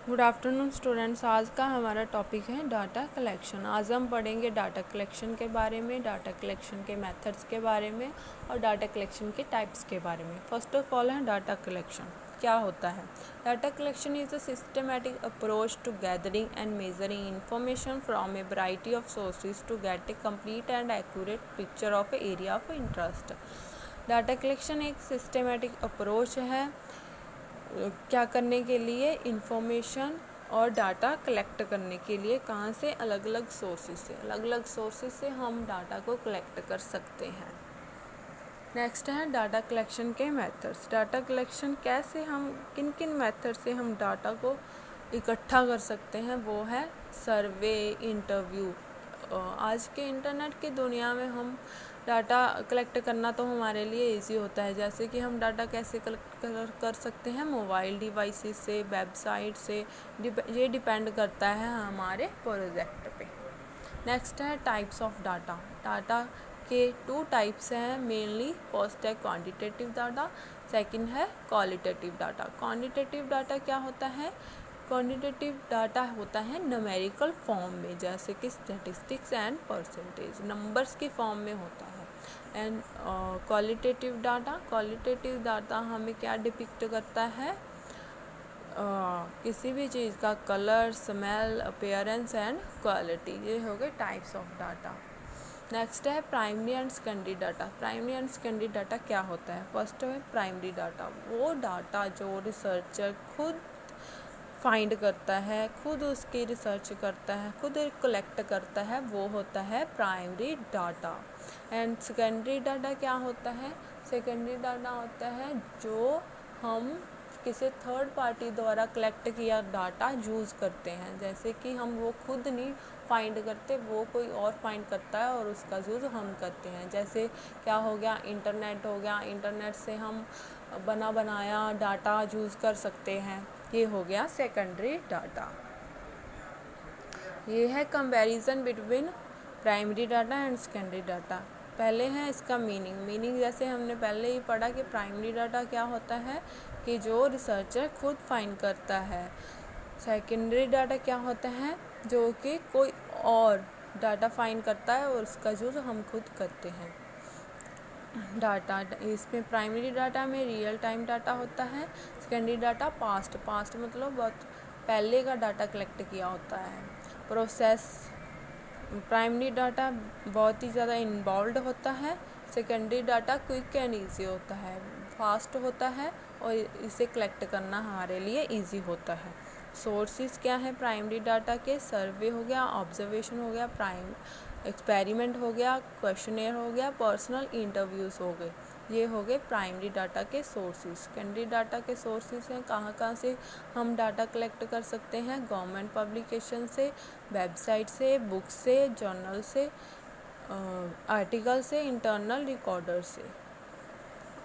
Good afternoon students. आज का हमारा टॉपिक है डाटा कलेक्शन। आज हम पढ़ेंगे डाटा कलेक्शन के बारे में, डाटा कलेक्शन के मेथड्स के बारे में और डाटा कलेक्शन के टाइप्स के बारे में। फर्स्ट ऑफ ऑल है डाटा कलेक्शन। क्या होता है? Data collection is a systematic approach to gathering and measuring information from a variety of sources to get a complete and accurate picture of a area of interest. Data collection एक systematic approach है क्या करने के लिए? Information और data collect करने के लिए। कहाँ से? अलग अलग सोर्सेज से हम डाटा को कलेक्ट कर सकते हैं। नेक्स्ट है डाटा कलेक्शन के मेथड्स। डाटा कलेक्शन कैसे, हम किन किन मेथड से हम डाटा को इकट्ठा कर सकते हैं, वो है सर्वे, इंटरव्यू। आज के इंटरनेट की दुनिया में हम डाटा कलेक्ट करना तो हमारे लिए इजी होता है। जैसे कि हम डाटा कैसे कलेक्ट कर सकते हैं? मोबाइल डिवाइसेस से, वेबसाइट से। ये डिपेंड करता है हमारे प्रोजेक्ट पे। नेक्स्ट है टाइप्स ऑफ डाटा। डाटा के 2 टाइप्स हैं मेनली। फर्स्ट है क्वांटिटेटिव डाटा, सेकंड है क्वालिटेटिव डाटा। क्वांटिटेटिव डाटा क्या होता है? क्वांटिटेटिव डाटा होता है न्यूमेरिकल फॉर्म में, जैसे कि स्टैटिस्टिक्स एंड परसेंटेज, नंबर्स की फॉर्म में होता है। एंड क्वालिटेटिव डाटा हमें क्या डिपिक्ट करता है? किसी भी चीज़ का colour, smell, appearance and quality. ये हो गए टाइप्स ऑफ डाटा। नेक्स्ट है primary and secondary data. Primary and secondary data क्या होता है? फर्स्ट है प्राइमरी डाटा, वो डाटा जो रिसर्चर खुद फाइंड करता है, खुद उसकी रिसर्च करता है, खुद कलेक्ट करता है, वो होता है primary data. And secondary data क्या होता है? सेकेंडरी डाटा होता है जो हम किसी थर्ड पार्टी द्वारा कलेक्ट किया डाटा यूज़ करते हैं। जैसे कि हम वो खुद नहीं फाइंड करते, वो कोई और फाइंड करता है और उसका यूज़ हम करते हैं। जैसे क्या हो गया? इंटरनेट हो गया, इंटरनेट से हम बनाया डाटा यूज़ कर सकते हैं। ये हो गया सेकेंडरी डाटा। ये है comparison between primary data and secondary data. पहले है इसका मीनिंग जैसे हमने पहले ही पढ़ा कि प्राइमरी डाटा क्या होता है कि जो रिसर्चर खुद फाइंड करता है। सेकेंडरी डाटा क्या होता है? जो कि कोई और डाटा फाइंड करता है और उसका यूज़ हम खुद करते हैं। डाटा इसमें प्राइमरी डाटा में रियल टाइम डाटा होता है, सेकेंडरी डाटा पास्ट मतलब बहुत पहले का डाटा कलेक्ट किया होता है। प्रोसेस प्राइमरी डाटा बहुत ही ज़्यादा इन्वॉल्व होता है, secondary data quick and easy होता है, फास्ट होता है और इसे कलेक्ट करना हमारे लिए ईजी होता है। सोर्सेज क्या है प्राइमरी डाटा के? सर्वे हो गया, ऑब्जर्वेशन हो गया, एक्सपेरिमेंट हो गया, क्वेश्चनेयर हो गया, पर्सनल इंटरव्यूज़ हो गए। ये हो गए प्राइमरी डाटा के सोर्सेज। सेकेंडरी डाटा के सोर्सेज हैं कहाँ से हम डाटा कलेक्ट कर सकते हैं? गवर्नमेंट पब्लिकेशन से, वेबसाइट से, बुक से, जर्नल से, आर्टिकल से, इंटरनल रिकॉर्डर से।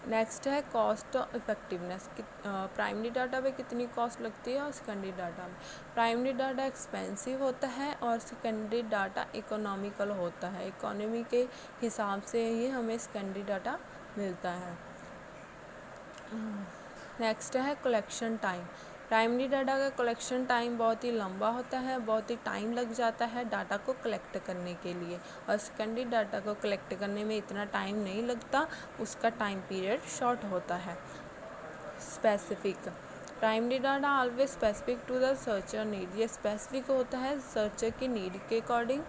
नेक्स्ट है कॉस्ट इफेक्टिवनेस। प्राइमरी डाटा पे कितनी कॉस्ट लगती है और सेकेंडरी डाटा में? प्राइमरी डाटा एक्सपेंसिव होता है और सेकेंडरी डाटा इकोनॉमिकल होता है। इकोनॉमी के हिसाब से ही हमें सेकेंडरी डाटा मिलता है। नेक्स्ट है कलेक्शन टाइम। प्राइमरी डाटा का कलेक्शन टाइम बहुत ही लंबा होता है, बहुत ही टाइम लग जाता है डाटा को कलेक्ट करने के लिए, और सेकेंडरी डाटा को कलेक्ट करने में इतना टाइम नहीं लगता, उसका टाइम पीरियड शॉर्ट होता है। Specific primary data always specific to the searcher need. ये स्पेसिफिक होता है सर्चर की नीड के अकॉर्डिंग।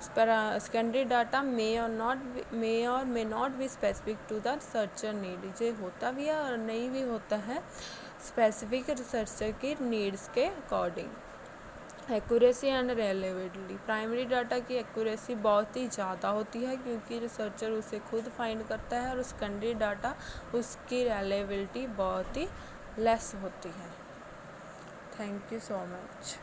सेकेंडरी डाटा मे और may not be specific to the searcher need. ये होता भी है और नहीं भी होता है, स्पेसिफिक रिसर्चर की नीड्स के according. Accuracy and reliability. Primary data की एक्यूरेसी बहुत ही ज़्यादा होती है क्योंकि रिसर्चर उसे खुद फाइंड करता है, और सेकेंडरी डाटा उसकी रिलायबिलिटी बहुत ही लेस होती है। Thank you so much.